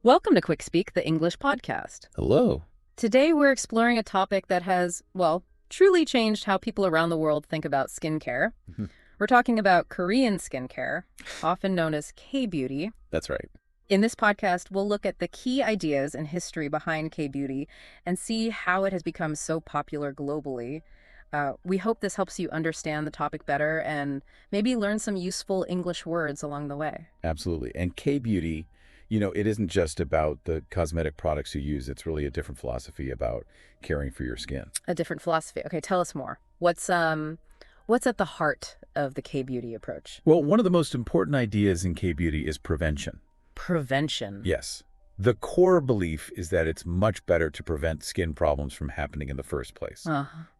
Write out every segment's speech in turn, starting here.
Welcome to Quick Speak, the English podcast. Hello. Today we're exploring a topic that has, well, truly changed how people around the world think about skincare. Mhm. We're talking about Korean skincare, often known as K-beauty. That's right. In this podcast, we'll look at the key ideas and history behind K-beauty and see how it has become so popular globally. We hope this helps you understand the topic better and maybe learn some useful English words along the way. Absolutely. And K-beauty, it isn't just about the cosmetic products you use. It's really a different philosophy about caring for your skin. A different philosophy. Okay, tell us more. What's at the heart of the K-beauty approach? Well, one of the most important ideas in K-beauty is prevention. Prevention. Yes. The core belief is that it's much better to prevent skin problems from happening in the first place,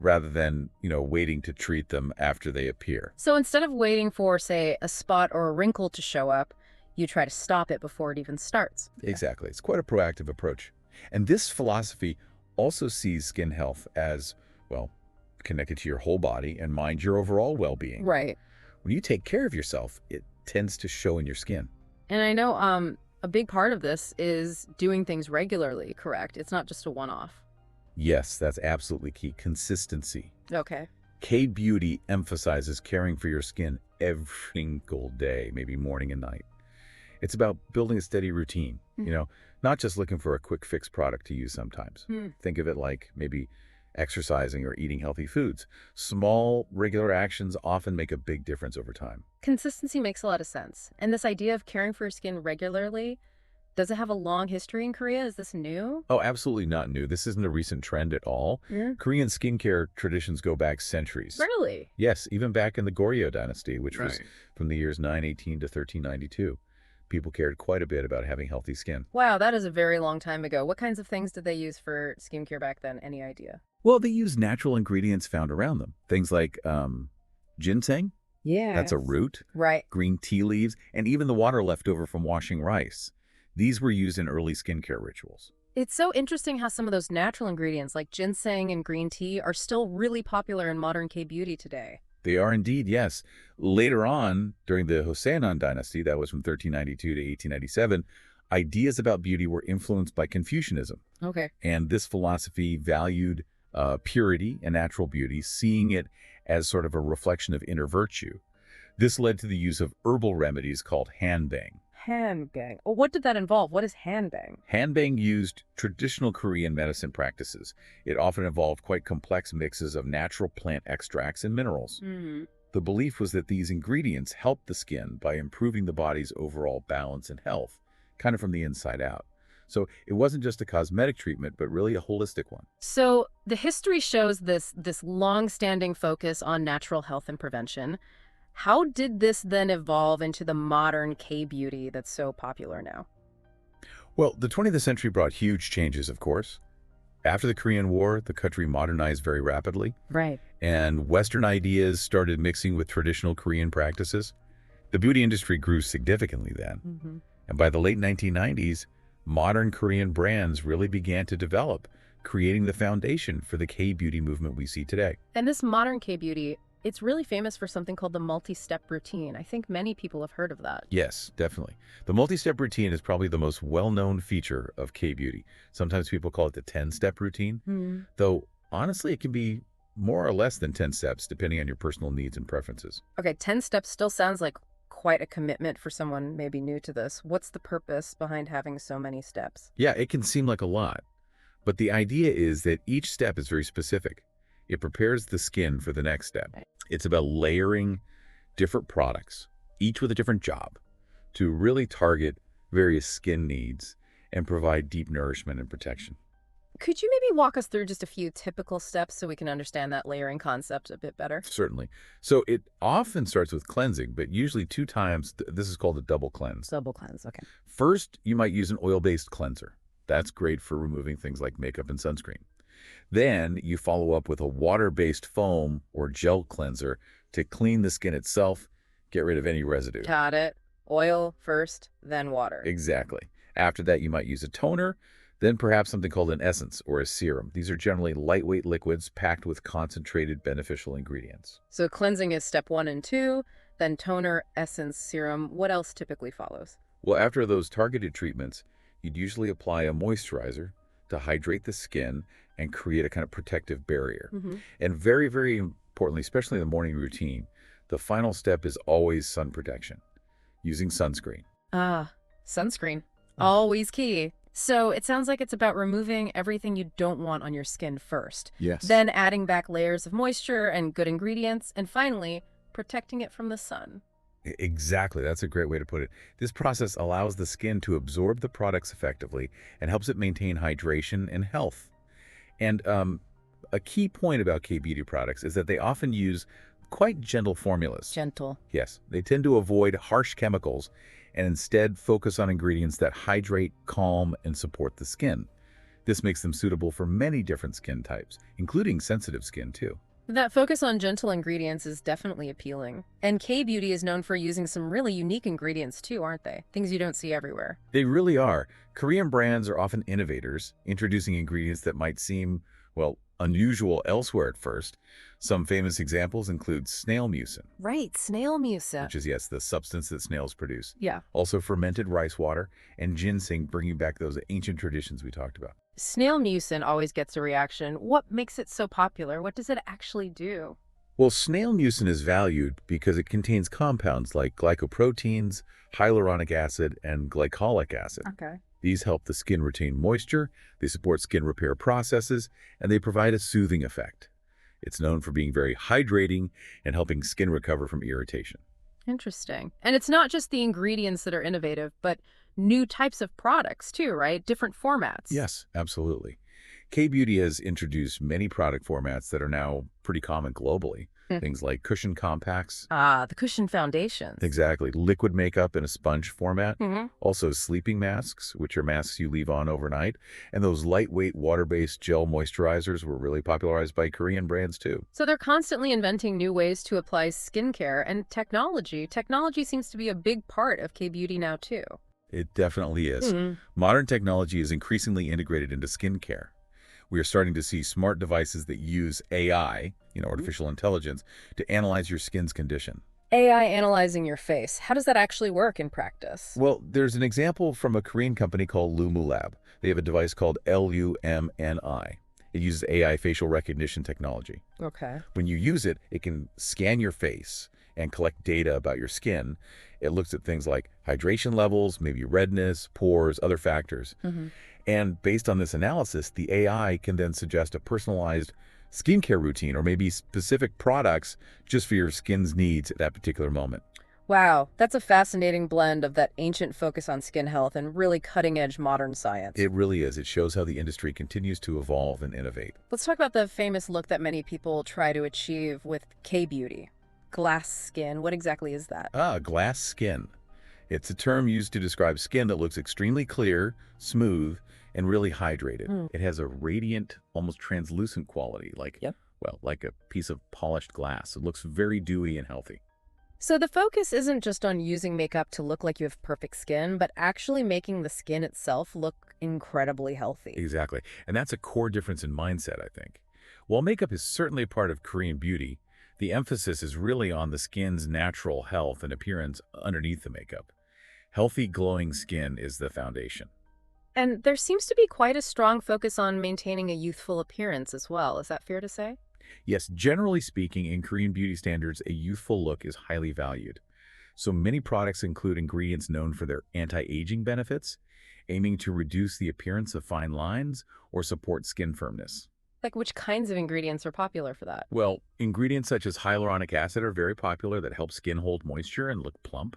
rather than, waiting to treat them after they appear. So instead of waiting for, say, a spot or a wrinkle to show up, you try to stop it before it even starts. Exactly. It's quite a proactive approach. And this philosophy also sees skin health as, well, connected to your whole body and mind, your overall well-being. Right. When you take care of yourself, it tends to show in your skin. And I know a big part of this is doing things regularly, correct? It's not just a one-off. Yes, that's absolutely key. Consistency. Okay. K-beauty emphasizes caring for your skin every single day, maybe morning and night. It's about building a steady routine, not just looking for a quick fix product to use sometimes. Think of it like maybe exercising or eating healthy foods. Small, regular actions often make a big difference over time. Consistency makes a lot of sense. And this idea of caring for your skin regularly, does it have a long history in Korea? Is this new? Oh, absolutely not new. This isn't a recent trend at all. Korean skincare traditions go back centuries. Really? Yes, even back in the Goryeo dynasty, which was from the years 918 to 1392. People cared quite a bit about having healthy skin. Wow, that is a very long time ago. What kinds of things did they use for skincare back then? Any idea? Well, they used natural ingredients found around them. Things like ginseng, Yeah. that's a root, Right. green tea leaves, and even the water left over from washing rice. These were used in early skincare rituals. It's so interesting how some of those natural ingredients like ginseng and green tea are still really popular in modern K-beauty today. They are indeed, yes. Later on, during the Joseon dynasty, that was from 1392 to 1897, ideas about beauty were influenced by Confucianism. Okay. And this philosophy valued purity and natural beauty, seeing it as sort of a reflection of inner virtue. This led to the use of herbal remedies called hanbang. Hanbang. Oh, what did that involve? What is hanbang? Hanbang used traditional Korean medicine practices. It often involved quite complex mixes of natural plant extracts and minerals. The belief was that these ingredients helped the skin by improving the body's overall balance and health, kind of from the inside out. So it wasn't just a cosmetic treatment, but really a holistic one. So the history shows this long-standing focus on natural health and prevention. How did this then evolve into the modern K-beauty that's so popular now? Well, the 20th century brought huge changes, of course. After the Korean War, the country modernized very rapidly, Right. and Western ideas started mixing with traditional Korean practices. The beauty industry grew significantly then. And by the late 1990s, modern Korean brands really began to develop, creating the foundation for the K-beauty movement we see today. And this modern K-beauty, it's really famous for something called the multi-step routine. I think many people have heard of that. Yes, definitely. The multi-step routine is probably the most well-known feature of K-beauty. Sometimes people call it the 10-step routine, though honestly it can be more or less than 10 steps depending on your personal needs and preferences. Okay, 10 steps still sounds like quite a commitment for someone maybe new to this. What's the purpose behind having so many steps? Yeah, it can seem like a lot, but the idea is that each step is very specific. It prepares the skin for the next step. It's about layering different products, each with a different job, to really target various skin needs and provide deep nourishment and protection. Could you maybe walk us through just a few typical steps so we can understand that layering concept a bit better? Certainly. So it often starts with cleansing, but usually 2 times. This is called a double cleanse. Double cleanse, okay. First, you might use an oil-based cleanser. That's great for removing things like makeup and sunscreen. Then you follow up with a water-based foam or gel cleanser to clean the skin itself, get rid of any residue. Got it. Oil first, then water. Exactly. After that, you might use a toner, then perhaps something called an essence or a serum. These are generally lightweight liquids packed with concentrated beneficial ingredients. So cleansing is step 1 and 2, then toner, essence, serum. What else typically follows? Well, after those targeted treatments, you'd usually apply a moisturizer to hydrate the skin and create a kind of protective barrier. Hmm. And very, very importantly, especially in the morning routine, the final step is always sun protection, using sunscreen. Ah, sunscreen. Mm. Always key. So it sounds like it's about removing everything you don't want on your skin first, Yes. then adding back layers of moisture and good ingredients, and finally, protecting it from the sun. Exactly. That's a great way to put it. This process allows the skin to absorb the products effectively and helps it maintain hydration and health. And a key point about K-beauty products is that they often use quite gentle formulas. Gentle. Yes, they tend to avoid harsh chemicals and instead focus on ingredients that hydrate, calm, and support the skin. This makes them suitable for many different skin types, including sensitive skin too. That focus on gentle ingredients is definitely appealing. And K-beauty is known for using some really unique ingredients too, aren't they? Things you don't see everywhere. They really are. Korean brands are often innovators, introducing ingredients that might seem, well, unusual elsewhere at first. Some famous examples include snail mucin, Right, snail mucin. which is, yes, the substance that snails produce. Yeah. Also fermented rice water, and ginseng, bringing back those ancient traditions we talked about. Snail mucin always gets a reaction. What makes it so popular? What does it actually do? Well, snail mucin is valued because it contains compounds like glycoproteins, hyaluronic acid, and glycolic acid. Okay. These help the skin retain moisture, they support skin repair processes, and they provide a soothing effect. It's known for being very hydrating and helping skin recover from irritation. Interesting. And it's not just the ingredients that are innovative, but new types of products too, right? Different formats. Yes, absolutely. K-Beauty has introduced many product formats that are now pretty common globally. Hmm. Things like cushion compacts, Ah, the cushion foundations. exactly, liquid makeup in a sponge format, Hmm. also sleeping masks, which are masks you leave on overnight, and those lightweight water-based gel moisturizers were really popularized by Korean brands too. So they're constantly inventing new ways to apply skincare and technology. Technology seems to be a big part of K-beauty now too. It definitely is. Hmm. Modern technology is increasingly integrated into skincare. We are starting to see smart devices that use AI, artificial intelligence, to analyze your skin's condition. AI analyzing your face. How does that actually work in practice? Well, there's an example from a Korean company called Lumulab. They have a device called LUMNI. It uses AI facial recognition technology. Okay. When you use it, it can scan your face and collect data about your skin. It looks at things like hydration levels, maybe redness, pores, other factors. Hmm. And based on this analysis, the AI can then suggest a personalized skincare routine or maybe specific products just for your skin's needs at that particular moment. Wow, that's a fascinating blend of that ancient focus on skin health and really cutting-edge modern science. It really is. It shows how the industry continues to evolve and innovate. Let's talk about the famous look that many people try to achieve with K-beauty. Glass skin, what exactly is that? Glass skin. It's a term used to describe skin that looks extremely clear, smooth, and really hydrated. Hmm. It has a radiant, almost translucent quality, Yep. like a piece of polished glass. It looks very dewy and healthy. So the focus isn't just on using makeup to look like you have perfect skin, but actually making the skin itself look incredibly healthy. Exactly. And that's a core difference in mindset, I think. While makeup is certainly a part of Korean beauty, the emphasis is really on the skin's natural health and appearance underneath the makeup. Healthy, glowing skin is the foundation. And there seems to be quite a strong focus on maintaining a youthful appearance as well. Is that fair to say? Yes, generally speaking, in Korean beauty standards, a youthful look is highly valued. So many products include ingredients known for their anti-aging benefits, aiming to reduce the appearance of fine lines or support skin firmness. Like which kinds of ingredients are popular for that? Well, ingredients such as hyaluronic acid are very popular that help skin hold moisture and look plump.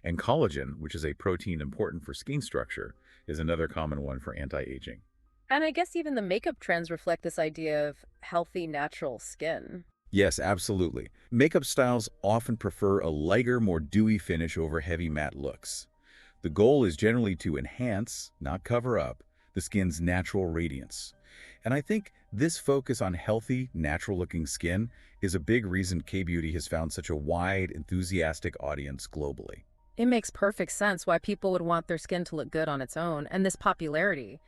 And collagen, which is a protein important for skin structure, is another common one for anti-aging. And I guess even the makeup trends reflect this idea of healthy, natural skin. Yes, absolutely. Makeup styles often prefer a lighter, more dewy finish over heavy matte looks. The goal is generally to enhance, not cover up, the skin's natural radiance. And I think this focus on healthy, natural-looking skin is a big reason K-beauty has found such a wide, enthusiastic audience globally. It makes perfect sense why people would want their skin to look good on its own, and this popularity,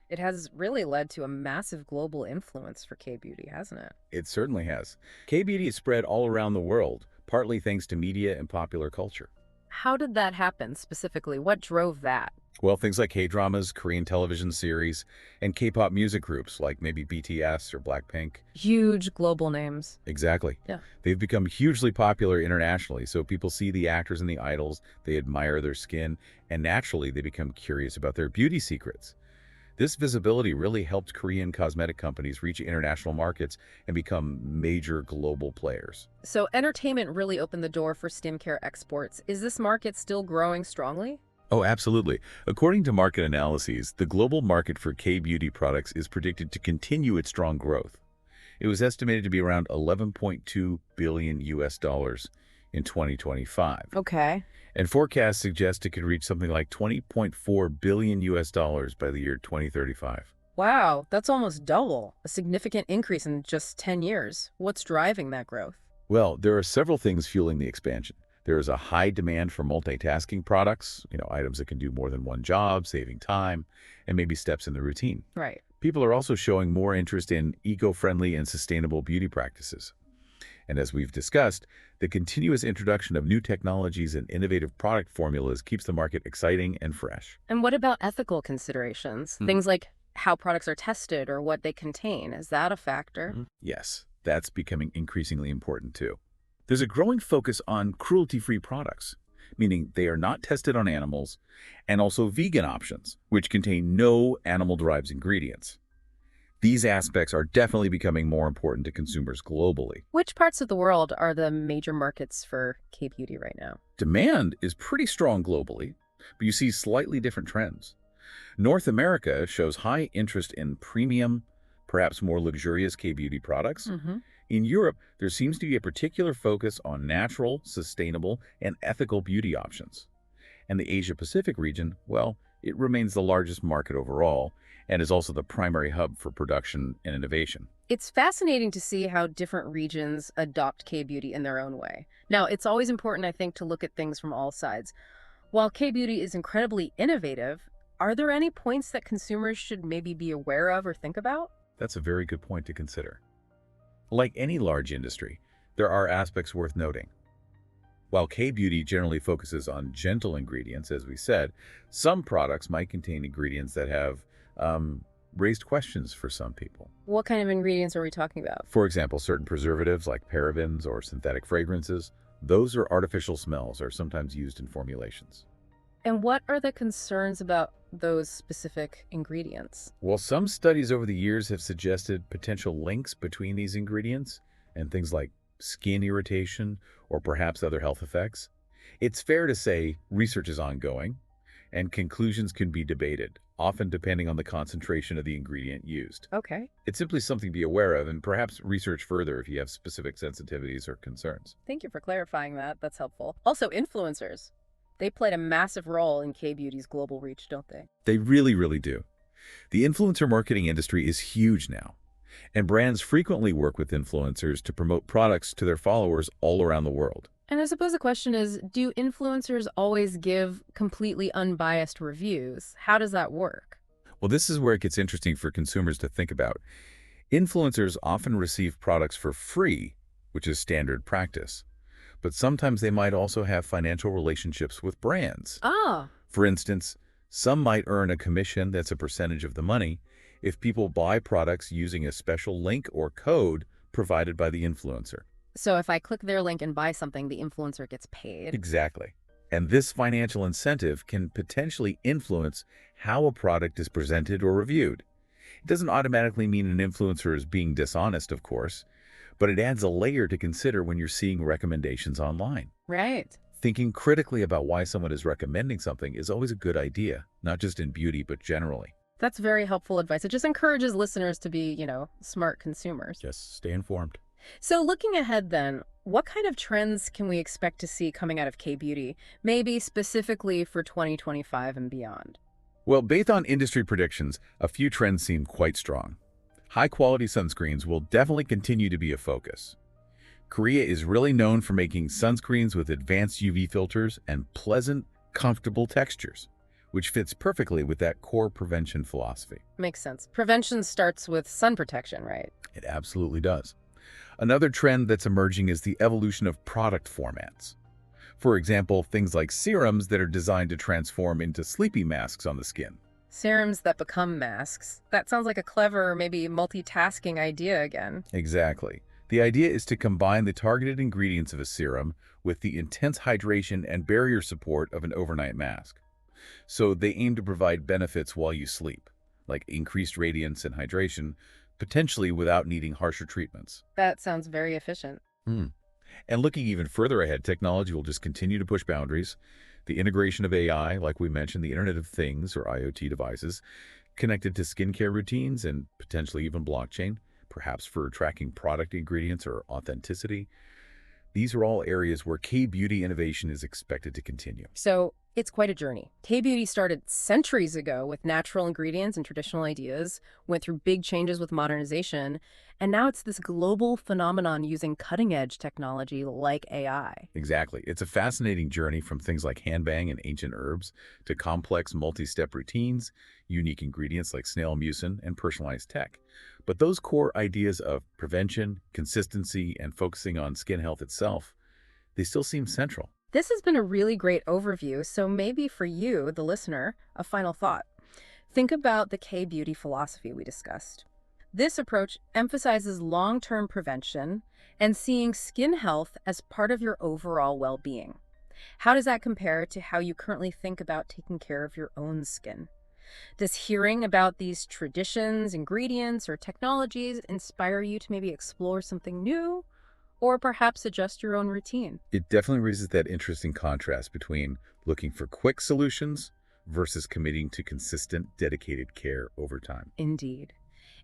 it has really led to a massive global influence for K-beauty, hasn't it? It certainly has. K-beauty is spread all around the world, partly thanks to media and popular culture. How did that happen specifically? What drove that? Well, things like K-dramas, Korean television series, and K-pop music groups like maybe BTS or Blackpink. Huge global names. Exactly. Yeah. They've become hugely popular internationally, so people see the actors and the idols, they admire their skin, and naturally they become curious about their beauty secrets. This visibility really helped Korean cosmetic companies reach international markets and become major global players. So entertainment really opened the door for skincare exports. Is this market still growing strongly? Oh, absolutely. According to market analyses, the global market for K-beauty products is predicted to continue its strong growth. It was estimated to be around 11.2 billion US dollars in 2025. Okay. And forecasts suggest it could reach something like 20.4 billion US dollars by the year 2035. Wow, that's almost double. A significant increase in just 10 years. What's driving that growth? Well, there are several things fueling the expansion. There is a high demand for multitasking products, items that can do more than one job, saving time, and maybe steps in the routine. Right. People are also showing more interest in eco-friendly and sustainable beauty practices. And as we've discussed, the continuous introduction of new technologies and innovative product formulas keeps the market exciting and fresh. And what about ethical considerations? Things like how products are tested or what they contain. Is that a factor? Yes, that's becoming increasingly important too. There's a growing focus on cruelty-free products, meaning they are not tested on animals, and also vegan options, which contain no animal-derived ingredients. These aspects are definitely becoming more important to consumers globally. Which parts of the world are the major markets for K-beauty right now? Demand is pretty strong globally, but you see slightly different trends. North America shows high interest in premium, perhaps more luxurious K-beauty products. In Europe, there seems to be a particular focus on natural, sustainable, and ethical beauty options. And the Asia-Pacific region, well, it remains the largest market overall, and is also the primary hub for production and innovation. It's fascinating to see how different regions adopt K-beauty in their own way. Now, it's always important, I think, to look at things from all sides. While K-beauty is incredibly innovative, are there any points that consumers should maybe be aware of or think about? That's a very good point to consider. Like any large industry, there are aspects worth noting. While K-beauty generally focuses on gentle ingredients, as we said, some products might contain ingredients that have raised questions for some people. What kind of ingredients are we talking about? For example, certain preservatives like parabens or synthetic fragrances, those are artificial smells are sometimes used in formulations. And what are the concerns about those specific ingredients? Well, some studies over the years have suggested potential links between these ingredients and things like skin irritation or perhaps other health effects. It's fair to say research is ongoing and conclusions can be debated, often depending on the concentration of the ingredient used. Okay. It's simply something to be aware of and perhaps research further if you have specific sensitivities or concerns. Thank you for clarifying that. That's helpful. Also, influencers. They played a massive role in K-beauty's global reach, don't they? They really, really do. The influencer marketing industry is huge now, and brands frequently work with influencers to promote products to their followers all around the world. And I suppose the question is, do influencers always give completely unbiased reviews? How does that work? Well, this is where it gets interesting for consumers to think about. Influencers often receive products for free, which is standard practice. But sometimes they might also have financial relationships with brands. Ah. For instance, some might earn a commission that's a percentage of the money if people buy products using a special link or code provided by the influencer. So if I click their link and buy something, the influencer gets paid. Exactly. And this financial incentive can potentially influence how a product is presented or reviewed. It doesn't automatically mean an influencer is being dishonest, of course, but it adds a layer to consider when you're seeing recommendations online. Right. Thinking critically about why someone is recommending something is always a good idea, not just in beauty, but generally. That's very helpful advice. It just encourages listeners to be, smart consumers. Just stay informed. So looking ahead then, what kind of trends can we expect to see coming out of K-beauty, maybe specifically for 2025 and beyond? Well, based on industry predictions, a few trends seem quite strong. High-quality sunscreens will definitely continue to be a focus. Korea is really known for making sunscreens with advanced UV filters and pleasant, comfortable textures, which fits perfectly with that core prevention philosophy. Makes sense. Prevention starts with sun protection, right? It absolutely does. Another trend that's emerging is the evolution of product formats. For example, things like serums that are designed to transform into sleepy masks on the skin. Serums that become masks. That sounds like a clever, maybe multitasking idea again. Exactly. The idea is to combine the targeted ingredients of a serum with the intense hydration and barrier support of an overnight mask. So they aim to provide benefits while you sleep, like increased radiance and hydration, potentially without needing harsher treatments. That sounds very efficient. Hmm. And looking even further ahead, technology will just continue to push boundaries. The integration of AI, like we mentioned, the Internet of Things or IoT devices, connected to skincare routines and potentially even blockchain, perhaps for tracking product ingredients or authenticity. These are all areas where K-beauty innovation is expected to continue. So it's quite a journey. K-beauty started centuries ago with natural ingredients and traditional ideas, went through big changes with modernization, and now it's this global phenomenon using cutting-edge technology like AI. Exactly. It's a fascinating journey from things like handbang and ancient herbs to complex multi-step routines, unique ingredients like snail mucin, and personalized tech. But those core ideas of prevention, consistency, and focusing on skin health itself, they still seem central. This has been a really great overview, so maybe for you, the listener, a final thought. Think about the K-beauty philosophy we discussed. This approach emphasizes long-term prevention and seeing skin health as part of your overall well-being. How does that compare to how you currently think about taking care of your own skin? Does hearing about these traditions, ingredients, or technologies inspire you to maybe explore something new? Or perhaps adjust your own routine? It definitely raises that interesting contrast between looking for quick solutions versus committing to consistent, dedicated care over time. Indeed.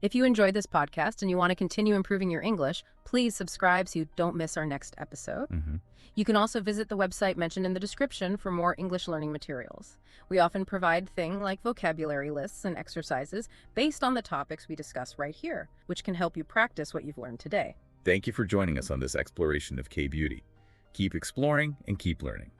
If you enjoyed this podcast and you want to continue improving your English, please subscribe so you don't miss our next episode. You can also visit the website mentioned in the description for more English learning materials. We often provide things like vocabulary lists and exercises based on the topics we discuss right here, which can help you practice what you've learned today. Thank you for joining us on this exploration of K-beauty. Keep exploring and keep learning.